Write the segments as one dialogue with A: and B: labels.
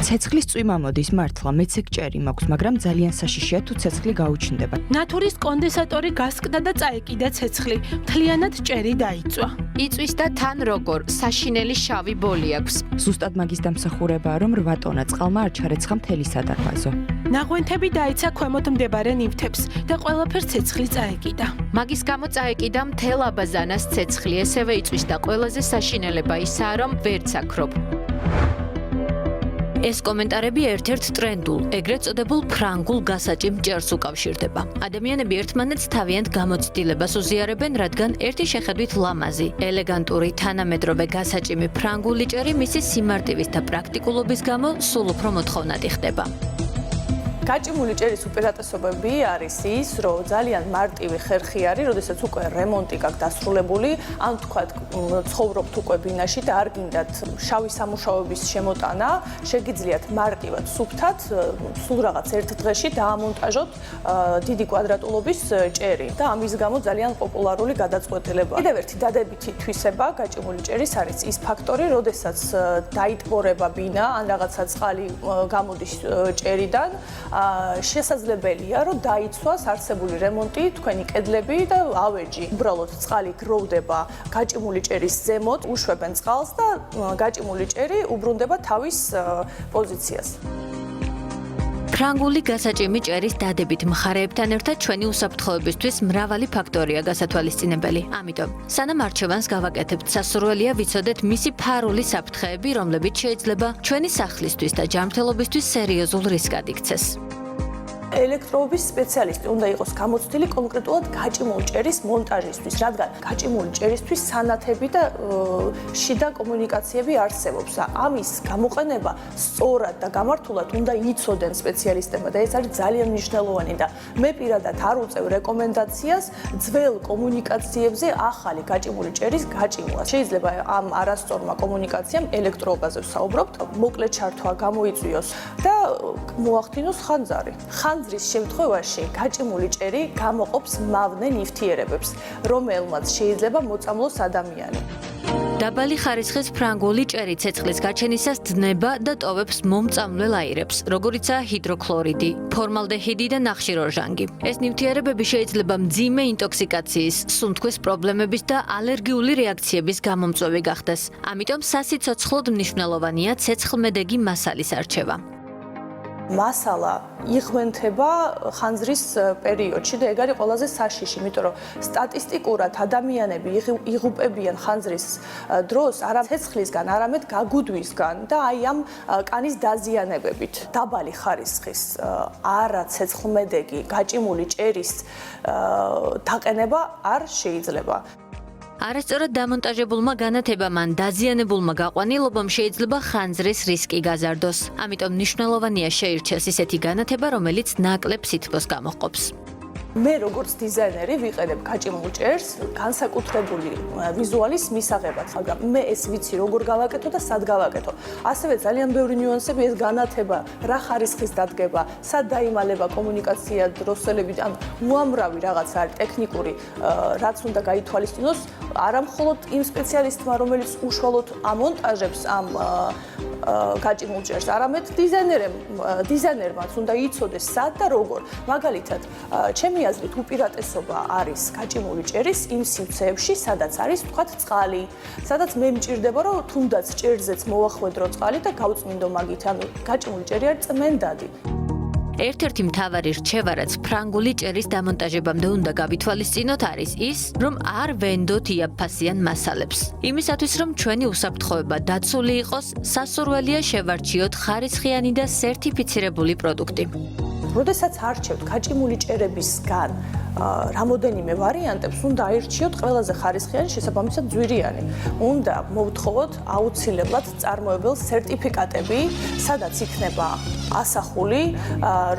A: ცეცხლის წვიმა მოდის მართლა, მეც ეგ ჭერი მაქვს, მაგრამ ძალიან საშიშია თუ ცეცხლი გაუჩნდება.
B: ნათურის კონდენსატორი გასკდა და წაეკიდა ცეცხლი. მთლიანად ჭერი დაიწვა.
C: იწვის და თან როგორ, საშინელი შავი ბოლი აქვს.
A: ზუსტად მაგის დამსახურებაა, რომ 8 ტონა წყალმა არ ჩარეცხა მთელი სადარბაზო.
B: ნაღვენთები დაეცა ქვემოთ მდებარე ნივთებს და ყველაფერს ცეცხლი წაეკიდა.
C: მაგის გამო წაეკიდა მთელ აბაზანას ცეცხლი, ესევე იწვის და ყველაზე საშინელება ისაა, რომ ვერც აქრობ. ეს კომენტარები ერთ-ერთ ტრენდულ, ეგრეთ წოდებულ ფრანგულ გასაჭიმ ჭერს უკავშირდება. ადამიანები ერთმანეთს თავიანთ გამოცდილებას უზიარებენ, რადგან ერთი შეხედვით ლამაზი, ელეგანტური, თანამედროვე გასაჭიმი ფრანგული ჭერი მისი სიმარტივის და პრაქტიკულობის გამო სულ უფრო მოთხოვნადი ხდება.
D: გაჭიმული ჭერის უპირატესობები არის ის, რომ ძალიან მარტივი ხერხი არის, როდესაც უკვე რემონტი გაქვს დასრულებული, ან თქვათ ცხოვრობთ უკვე ბინაში და არ გინდათ შავი სამუშაოების შემოტანა, შეგიძლიათ მარტივად სუფთად, სულ რაღაც ერთ დღეში დაამონტაჟოთ დიდი კვადრატულობის ჭერი და ამის გამო ძალიან პოპულარული გადაწყვეტილებაა. კიდევ ერთი დადებითი თვისება გაჭიმული ჭერის არის ის ფაქტორი, როდესაც დაიტბორება ბინა ან რაღაცა წყალი გამოდის ჭერიდან, შესაძლებელია, რომ დაიცვას არსებული რემონტი, თქვენი კედლები და ავეჯი. უბრალოდ წყალი გროვდება გაჭიმული ჭერის ზემოთ, უშვებენ წყალს და გაჭიმული ჭერი უბრუნდება თავის პოზიციას.
C: ფრანგული გასაჭიმი ჭერის დადებით მხარეებთან ერთად ჩვენი უსაფრთხოებისთვის მრავალი ფაქტორია გასათვალისწინებელი. ამიტომ, სანამ არჩევანს გავაკეთებთ, სასურველია ვიცოდეთ მისი ფარული საფრთხეები, რომლებიც შეიძლება ჩვენი სახლისთვის და ჯანმრთელობისთვის სერიოზულ რისკად იქცეს.
D: ელექტროობის სპეციალისტი უნდა იყოს გამოცდილი კონკრეტულად გაჭიმული ჭერის მონტაჟისთვის, რადგან გაჭიმული ჭერისთვის სანათები და შიდა კომუნიკაციები არსებობს. ამის გამოყენება სწორად და გამართულად უნდა იცოდენ სპეციალისტებმა და ეს არის ძალიან მნიშვნელოვანი და მე პირადად არ უწევ რეკომენდაციას ძველ კომუნიკაციებზე ახალი გაჭიმული ჭერის გაჭიმვას. შეიძლება ამ არასწორმა კომუნიკაციამ ელექტროობაზე ვსაუბრობთ, მოკლე ჩართვა გამოიწვიოს და მოახდინოს ხანძარი. ხანძრის შემთხვევაში გაჭიმული ჭერი გამოყოფს მავნე ნივთიერებებს, რომელმაც შეიძლება მოწამლოს ადამიანი.
C: დაბალი ხარისხის ფრანგული ჭერი ცეცხლის გაჩენისას დნება და ტოვებს მომწამლელ აირებს, როგორიცაა ჰიდროქლორიდი, ფორმალდეჰიდი და ნახშირორჟანგი. ეს ნივთიერებები შეიძლება მძიმე ინტოქსიკაციის, სუნთქვის პრობლემების და ალერგიული რეაქციების გამომწვევი გახდეს. ამიტომ სასიცოცხლოდ მნიშვნელოვანია ცეცხლმედეგი მასალის არჩევა.
D: მასალა იღმენთება ხანძრის პერიოდში და ეგ არის ყველაზე საშიში, იმიტომ რომ სტატისტიკურად ადამიანები იღუპებიან ხანძრის დროს არა ცეცხლისგან, არამედ გაგუდვისგან და აი ამ კანის დაზიანებებით. დაბალი ხარისხის არა ცეცხლმედეგი გაჭიმული ჭერის დაყენება არ შეიძლება.
C: არასწორად დამონტაჟებულმა განათებამ ან დაზიანებულმა გაყვანილობამ შეიძლება ხანძრის რისკი გაზარდოს. ამიტომ მნიშვნელოვანია შეირჩეს ისეთი განათება, რომელიც ნაკლებ სითბოს გამოჰყოფს.
D: მე როგორც დიზაინერი ვიყენებ გაჭიმულ ჭერს განსაკუთრებული ვიზუალის მისაღებად, მაგრამ მე ეს ვიცი როგორ გავაკეთო და სად გავაკეთო. ასევე ძალიან ბევრი ნიუანსები, ეს განათება, რა ხარისხის დადგება, სად დაიმალება კომუნიკაცია დროსელებით, ან უამრავი რაღაც არის ტექნიკური, რაც უნდა გაითვალისწინოს, არა მხოლოდ იმ სპეციალისტმა, რომელიც უშუალოდ ამონტაჟებს ამ გაჭიმულ ჭერს, არამედ დიზაინერმაც უნდა იცოდეს სად და როგორ. მაგალითად, ჩემი აზრით უპირატესობა არის გაჭიმული ჭერის იმ სივრცეებში, სადაც არის თქვათ წყალი, სადაც მე მჭირდება, რომ თუნდაც ჭერზეც მოვახვედრო წყალი და გავწმინდო მაგით, ანუ გაჭიმული ჭერი არის წმენდადი.
C: ერთ-ერთი მთავარი რჩევა, რაც ფრანგული ჭერის დამონტაჟებამდე უნდა გავითვალისწინოთ, არის ის, რომ არ ვენდოთ იაფფასიან მასალებს. იმისათვის, რომ ჩვენი უსაფრთხოება დაცული იყოს, სასურველია შევარჩიოთ ხარისხიანი და სერტიფიცირებული პროდუქტი.
D: როდესაც არჩევთ გაჭიმული ჭერებისგან რამოდენიმე ვარიანტებს, უნდა აირჩიოთ ყველაზე ხარისხიანი, შესაბამისად ძვირიანი. უნდა მოვთხოვოთ აუცილებლად წარმოებელ სერტიფიკატები, სადაც იქნება ასახული,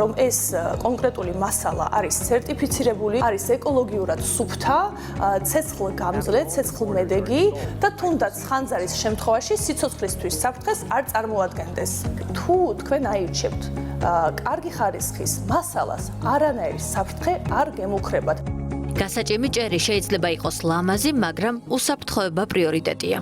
D: რომ ეს კონკრეტული მასალა არის სერტიფიცირებული, არის ეკოლოგიურად სუფთა, ცეცხლგამძლე, ცეცხლმედეგი და თუნდაც ხანძარის შემთხვევაში სიცოცხლისთვის საფრთხეს არ წარმოადგენდეს. თუ თქვენ აირჩევთ კარგი ხარისხის მასალას, არანაირი საფრთხე არ გემუქრებათ.
C: გასაჭიმი ჭერი შეიძლება იყოს ლამაზი, მაგრამ უსაფრთხოება პრიორიტეტია.